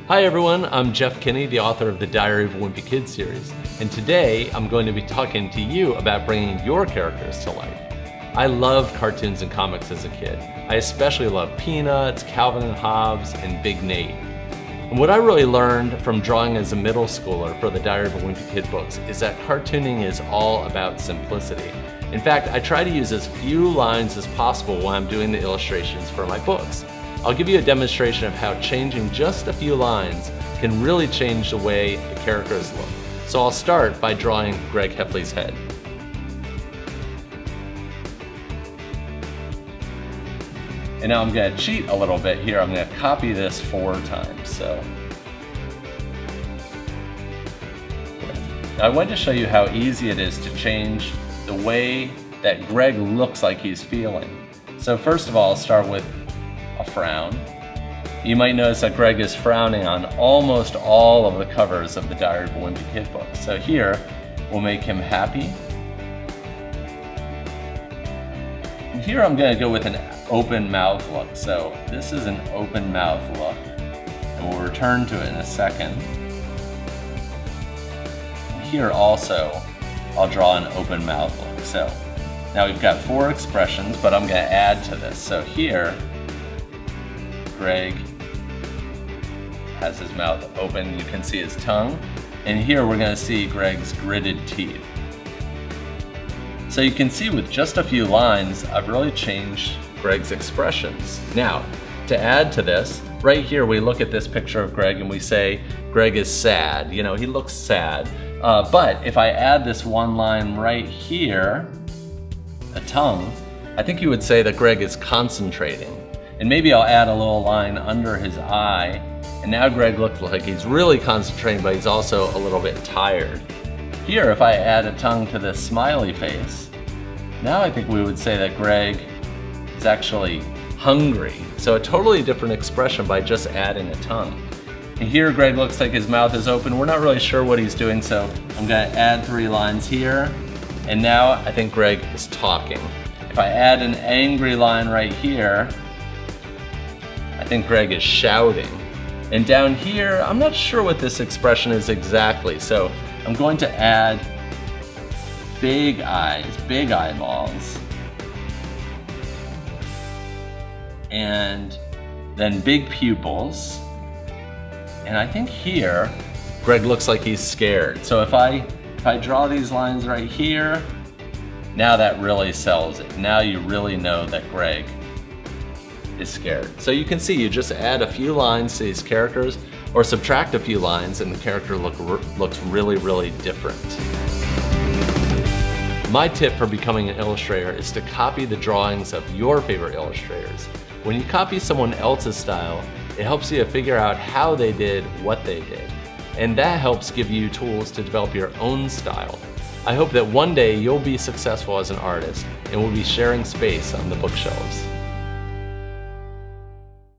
Hi everyone, I'm Jeff Kinney, the author of the Diary of a Wimpy Kid series, and today I'm going to be talking to you about bringing your characters to life. I loved cartoons and comics as a kid. I especially loved Peanuts, Calvin and Hobbes, and Big Nate. And what I really learned from drawing as a middle schooler for the Diary of a Wimpy Kid books is that cartooning is all about simplicity. In fact, I try to use as few lines as possible when I'm doing the illustrations for my books. I'll give you a demonstration of how changing just a few lines can really change the way the characters look. So I'll start by drawing Greg Heffley's head. And now I'm going to cheat a little bit here. I'm going to copy this 4 times. So I wanted to show you how easy it is to change the way that Greg looks like he's feeling. So first of all, I'll start with a frown. You might notice that Greg is frowning on almost all of the covers of the Diary of a Wimpy Kid book. So here, we'll make him happy. And here I'm going to go with an open mouth look. So this is an open mouth look. And we'll return to it in a second. And here also, I'll draw an open mouth look. So now we've got 4 expressions, but I'm going to add to this. So here, Greg has his mouth open, you can see his tongue, and here we're going to see Greg's gritted teeth. So you can see with just a few lines, I've really changed Greg's expressions. Now, to add to this, right here we look at this picture of Greg and we say, Greg is sad, you know, he looks sad. But if I add this one line right here, a tongue, I think you would say that Greg is concentrating. And maybe I'll add a little line under his eye. And now Greg looks like he's really concentrating, but he's also a little bit tired. Here, if I add a tongue to this smiley face, now I think we would say that Greg is actually hungry. So a totally different expression by just adding a tongue. And here Greg looks like his mouth is open. We're not really sure what he's doing, so I'm gonna add 3 lines here. And now I think Greg is talking. If I add an angry line right here, I think Greg is shouting. And down here, I'm not sure what this expression is exactly, so I'm going to add big eyes, big eyeballs, and then big pupils. And I think here, Greg looks like he's scared. So if I draw these lines right here, now that really sells it. Now you really know that Greg is scared. So you can see, you just add a few lines to these characters or subtract a few lines and the character looks really, really different. My tip for becoming an illustrator is to copy the drawings of your favorite illustrators. When you copy someone else's style, it helps you to figure out how they did what they did. And that helps give you tools to develop your own style. I hope that one day you'll be successful as an artist and will be sharing space on the bookshelves.